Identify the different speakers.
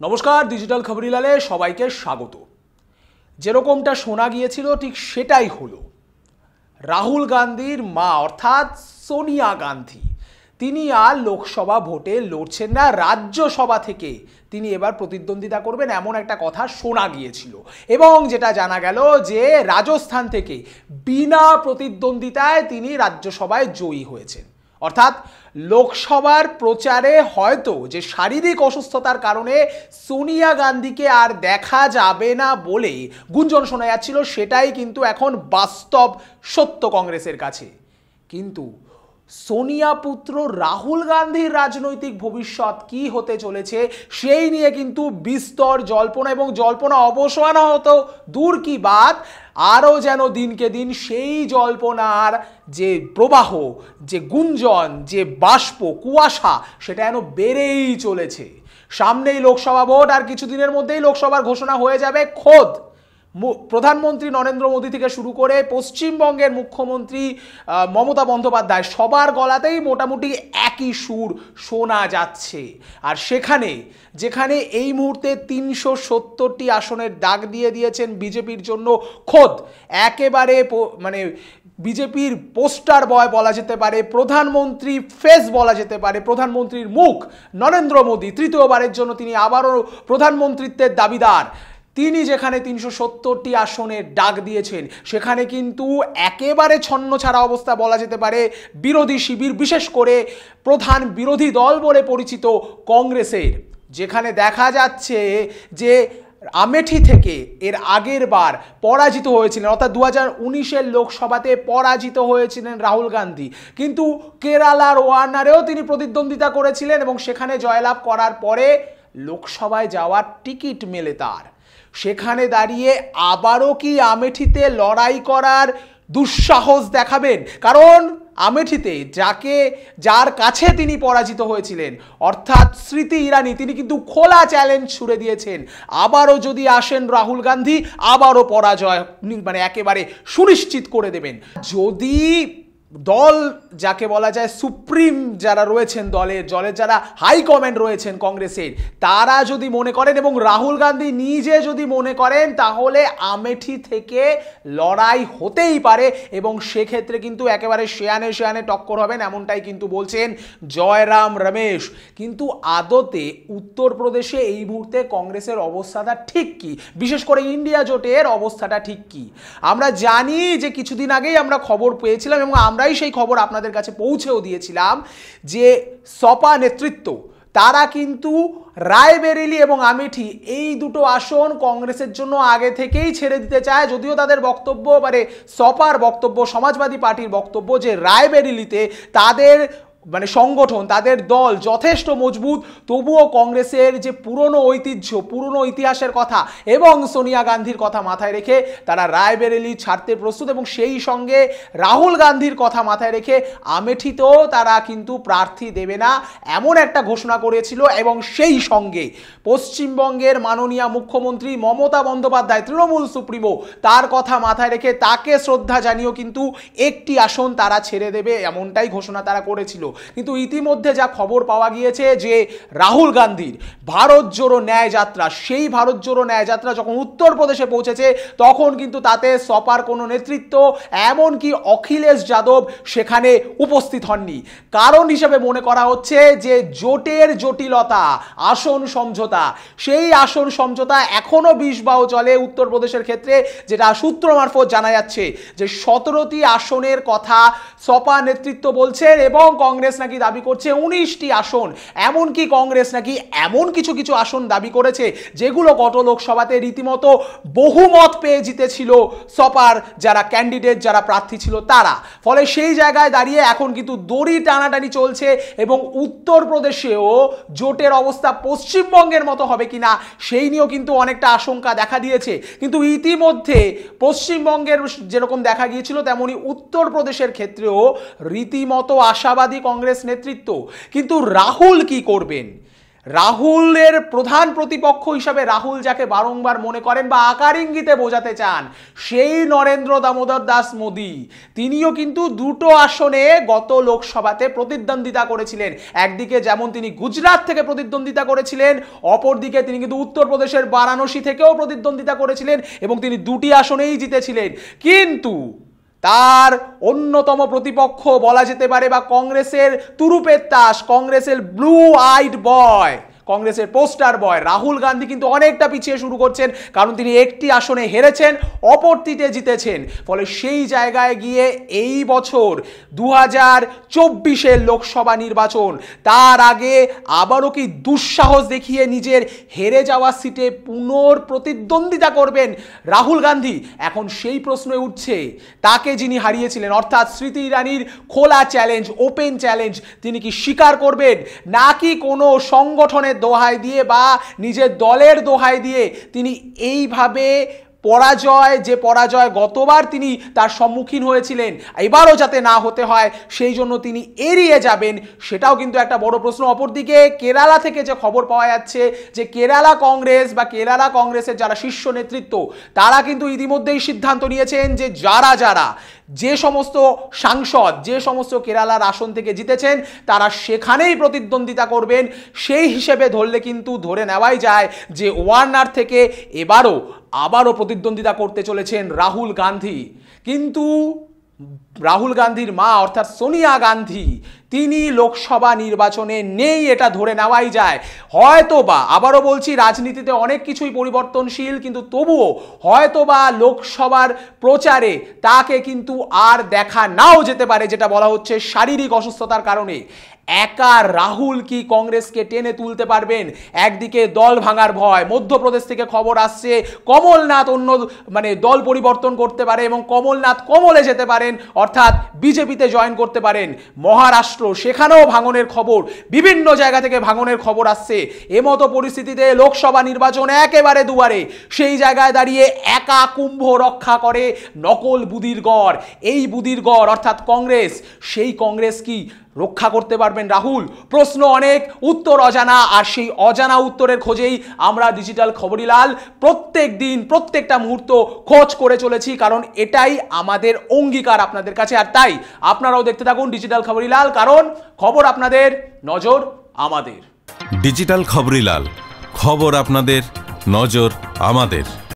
Speaker 1: নমস্কার, ডিজিটাল খবরিলালে সবাইকে স্বাগত। যেরকমটা শোনা গিয়েছিল ঠিক সেটাই হলো। রাহুল গান্ধীর মা অর্থাৎ সোনিয়া গান্ধী তিনি আর লোকসভা ভোটে লড়ছেন না, রাজ্যসভা থেকে তিনি এবার প্রতিদ্বন্দ্বিতা করবেন এমন একটা কথা শোনা গিয়েছিল। এবং যেটা জানা গেল যে রাজস্থান থেকে বিনা প্রতিদ্বন্দ্বিতায় তিনি রাজ্যসভায় জয়ী হয়েছেন। অর্থাৎ লোকসভার প্রচারে হয়তো যে শারীরিক অসুস্থতার কারণে সোনিয়া গান্ধীকে আর দেখা যাবে না বলে গুঞ্জন শোনা যাচ্ছিল, সেটাই কিন্তু এখন বাস্তব সত্য কংগ্রেসের কাছে। কিন্তু সোনিয়া পুত্র রাহুল গান্ধীর রাজনৈতিক ভবিষ্যৎ কি হতে চলেছে সেই নিয়ে কিন্তু বিস্তর জল্পনা, এবং জল্পনা অবসান হতো দূর কি বাত, আরও যেন দিনকে দিন সেই জল্পনার যে প্রবাহ, যে গুঞ্জন, যে বাষ্প কুয়াশা, সেটা যেন বেড়েই চলেছে। সামনেই লোকসভা ভোট, আর কিছুদিনের মধ্যেই লোকসভার ঘোষণা হয়ে যাবে। খোদ প্রধানমন্ত্রী নরেন্দ্র মোদী থেকে শুরু করে পশ্চিমবঙ্গের মুখ্যমন্ত্রী মমতা বন্দ্যোপাধ্যায় সবার গলাতেই মোটামুটি একই সুর শোনা যাচ্ছে। আর যেখানে এই মুহূর্তে ৩৭০টি আসনের ডাক দিয়ে দিয়েছেন বিজেপির জন্য খোদ একেবারে বিজেপির পোস্টার বয় বলা যেতে পারে, প্রধানমন্ত্রী ফেস বলা যেতে পারে, প্রধানমন্ত্রীর মুখ নরেন্দ্র মোদী, তৃতীয়বারের জন্য তিনি আবারও প্রধানমন্ত্রিত্বের দাবিদার। তিনি যেখানে ৩৭০টি আসনের ডাক দিয়েছেন, সেখানে কিন্তু একেবারে ছন্নছাড়া অবস্থা বলা যেতে পারে বিরোধী শিবির, বিশেষ করে প্রধান বিরোধী দল বলে পরিচিত কংগ্রেসের। যেখানে দেখা যাচ্ছে যে আমেঠি থেকে এর আগের বার পরাজিত হয়েছিলেন, অর্থাৎ 2019-এর লোকসভাতে পরাজিত হয়েছিলেন রাহুল গান্ধী, কিন্তু কেরালার ওয়ানারেও তিনি প্রতিদ্বন্দ্বিতা করেছিলেন এবং সেখানে জয়লাভ করার পরে লোকসভায় যাওয়ার টিকিট মেলে তার। সেখানে দাঁড়িয়ে আবারও কি আমেঠিতে লড়াই করার দুঃসাহস দেখাবেন? কারণ আমেঠিতে যার কাছে তিনি পরাজিত হয়েছিলেন, অর্থাৎ স্মৃতি ইরানি, তিনি কিন্তু খোলা চ্যালেঞ্জ ছুড়ে দিয়েছেন, আবারও যদি আসেন রাহুল গান্ধী আবারও পরাজয় একেবারে সুনিশ্চিত করে দেবেন। যদি দল যাকে বলা যায় সুপ্রিম যারা রয়েছেন, দলের যারা হাইকমান্ড রয়েছেন কংগ্রেসের, তারা যদি মনে করেন এবং রাহুল গান্ধী নিজে যদি মনে করেন, তাহলে আমেঠি থেকে লড়াই হতেই পারে এবং সেক্ষেত্রে কিন্তু একেবারে শেয়ানে টক্কর হবেন, এমনটাই কিন্তু বলছেন জয়রাম রমেশ। কিন্তু আদতে উত্তরপ্রদেশে এই মুহূর্তে কংগ্রেসের অবস্থাটা ঠিক কি, বিশেষ করে ইন্ডিয়া জোটের অবস্থাটা ঠিক কি? আমরা জানি যে কিছুদিন আগেই আমরা খবর পেয়েছিলাম এবং আমরাই সেই খবর আপনাদের কাছে পৌঁছেও দিয়েছিলাম যে সপা নেতৃত্ব তারা কিন্তু রায়বেরেলি এবং আমেঠি এই দুটো আসন কংগ্রেসের জন্য আগে থেকেই ছেড়ে দিতে চায়। যদিও তাদের বক্তব্য সপার বক্তব্য, সমাজবাদী পার্টির বক্তব্য যে রায়বেরেলিতে তাদের সংগঠন, তাদের দল যথেষ্ট মজবুত, তবুও কংগ্রেসের যে পুরনো ঐতিহ্য, পুরনো ইতিহাসের কথা এবং সোনিয়া গান্ধীর কথা মাথায় রেখে তারা রায়বেরেলি ছাড়তে প্রস্তুত, এবং সেই সঙ্গে রাহুল গান্ধীর কথা মাথায় রেখে আমেঠিতেও তারা কিন্তু প্রার্থী দেবে না এমন একটা ঘোষণা করেছিল। এবং সেই সঙ্গে পশ্চিমবঙ্গের মাননীয় মুখ্যমন্ত্রী মমতা বন্দ্যোপাধ্যায়, তৃণমূল সুপ্রিমো, তার কথা মাথায় রেখে তাকে শ্রদ্ধা জানিয়েও কিন্তু একটি আসন তারা ছেড়ে দেবে এমনটাই ঘোষণা তারা করেছিল। কিন্তু ইতিমধ্যে যা খবর পাওয়া গিয়েছে যে রাহুল গান্ধীর ভারত জোড়ো ন্যায় যাত্রা, সেই ভারত জোড়ো ন্যায় যাত্রা যখন উত্তরপ্রদেশে পৌঁছেছে, তখন কিন্তু তাতে সপার কোনো নেতৃত্ব, এমনকি অখিলেশ যাদব সেখানে উপস্থিত হননি। কারণ হিসেবে মনে করা হচ্ছে যে জোটের জটিলতা, আসন সমঝোতা, সেই আসন সমঝোতা এখনো বিষবাও চলে উত্তরপ্রদেশের ক্ষেত্রে, যেটা সূত্র মারফত জানা যাচ্ছে যে 17টি আসনের কথা সপা নেতৃত্ব বলছেন এবং কংগ্রেস নাকি দাবি করছে 19টি আসন। এমনকি কংগ্রেস নাকি এমন কিছু আসন দাবি করেছে যেগুলো গত লোকসভাতে রীতিমতো বহুমত পেয়ে জিতেছিল সপার যারা ক্যান্ডিডেট, যারা প্রার্থী ছিল তারা। ফলে সেই জায়গায় দাঁড়িয়ে এখন কিন্তু দড়ি টানাটানি চলছে এবং উত্তরপ্রদেশেও জোটের অবস্থা পশ্চিমবঙ্গের মতো হবে কিনা সেই নিয়েও কিন্তু অনেকটা আশঙ্কা দেখা দিয়েছে। কিন্তু ইতিমধ্যে পশ্চিমবঙ্গের যেরকম দেখা গিয়েছিল, তেমনি উত্তরপ্রদেশের ক্ষেত্রেও রীতিমতো আশাবাদী কংগ্রেস নেতৃত্ব। কিন্তু রাহুল কি করবেন? রাহুলের প্রধান প্রতিপক্ষ হিসাবে রাহুল যাকে বারংবার মনে করেন বা আকার ইঙ্গিতে বোঝাতে চান, সেই নরেন্দ্র দামোদর দাস মোদী, তিনিও কিন্তু দুটো আসনে গত লোকসভাতে প্রতিদ্বন্দ্বিতা করেছিলেন। একদিকে যেমন তিনি গুজরাট থেকে প্রতিদ্বন্দ্বিতা করেছিলেন, অপরদিকে তিনি কিন্তু উত্তরপ্রদেশের বারাণসী থেকেও প্রতিদ্বন্দ্বিতা করেছিলেন এবং তিনি দুটি আসনেই জিতেছিলেন। কিন্তু তার অন্যতম প্রতিপক্ষ বলা যেতে পারে বা কংগ্রেসের তুরুপের তাস, কংগ্রেসের ব্লু আইড বয়, কংগ্রেসের পোস্টার বয় রাহুল গান্ধী কিন্তু অনেকটা পিছিয়ে শুরু করছেন, কারণ তিনি একটি আসনে হেরেছেন, অপরটিতে জিতেছেন। ফলে সেই জায়গায় গিয়ে এই বছর 2024-এর লোকসভা নির্বাচন, তার আগে আবারও কি দুঃসাহস দেখিয়ে নিজের হেরে যাওয়া সিটে পুনঃপ্রতিদ্বন্দ্বিতা করবেন রাহুল গান্ধী? এখন সেই প্রশ্ন উঠছে, তাকে যিনি হারিয়েছিলেন অর্থাৎ স্মৃতি ইরানির খোলা চ্যালেঞ্জ, ওপেন চ্যালেঞ্জ, তিনি কি স্বীকার করবেন, নাকি কোনো সংগঠনের দোহাই দিয়ে বা নিজের দলের দোহাই দিয়ে তিনি এইভাবে পরাজয় গতবার তিনি তার সম্মুখীন হয়েছিলেন, এবারও যাতে না হতে হয় সেই জন্য তিনি এড়িয়ে যাবেন, সেটাও কিন্তু একটা বড় প্রশ্ন। অপরদিকে কেরালা থেকে যে খবর পাওয়া যাচ্ছে যে কেরালা কংগ্রেস বা কেরালা কংগ্রেসের যারা শীর্ষ নেতৃত্ব, তারা কিন্তু ইতিমধ্যেই সিদ্ধান্ত নিয়েছেন যে যারা যে সমস্ত সাংসদ যে সমস্ত কেরালার আসন থেকে জিতেছেন তারা সেখানেই প্রতিদ্বন্দ্বিতা করবেন। সেই হিসেবে ধরলে কিন্তু ধরে নেওয়াই যায় যে ওয়ার্নার থেকে আবারও প্রতিদ্বন্দ্বিতা করতে চলেছেন রাহুল গান্ধী। কিন্তু রাহুল গান্ধীর মা অর্থাৎ সোনিয়া গান্ধী, তিনি লোকসভা নির্বাচনে নেই, এটা ধরে নেওয়াই যায়। হয়তোবা, আবারও বলছি, রাজনীতিতে অনেক কিছুই পরিবর্তনশীল, কিন্তু তবুও হয়তোবা লোকসভার প্রচারে তাকে কিন্তু আর দেখা নাও যেতে পারে, যেটা বলা হচ্ছে শারীরিক অসুস্থতার কারণে। একা রাহুল কি কংগ্রেসকে টেনে তুলতে পারবেন? একদিকে দল ভাঙার ভয়, মধ্যপ্রদেশ থেকে খবর আসছে কমলনাথ দল পরিবর্তন করতে পারে এবং কমলনাথ কমলে যেতে পারেন, অর্থাৎ বিজেপিতে জয়েন করতে পারেন। মহারাষ্ট্র, সেখানেও ভাঙনের খবর, বিভিন্ন জায়গা থেকে ভাঙনের খবর আসছে। এমতো পরিস্থিতিতে লোকসভা নির্বাচন একেবারে দুয়ারে, সেই জায়গায় দাঁড়িয়ে একা কুম্ভ রক্ষা করে নকল বুদির গড়। এই বুদির গড় অর্থাৎ কংগ্রেস, সেই কংগ্রেস কি রক্ষা করতে পারবেন রাহুল? প্রশ্ন অনেক, উত্তর অজানা, আর সেই অজানা উত্তরের খোঁজেই আমরা ডিজিটাল খবরিলাল প্রত্যেক দিন প্রত্যেকটা মুহূর্ত খোঁজ করে চলেছি, কারণ এটাই আমাদের অঙ্গীকার আপনাদের কাছে। আর তাই আপনারাও দেখতে থাকুন ডিজিটাল খবরিলাল, কারণ খবর আপনাদের, নজর আমাদের।
Speaker 2: ডিজিটাল খবরিলাল, খবর আপনাদের, নজর আমাদের।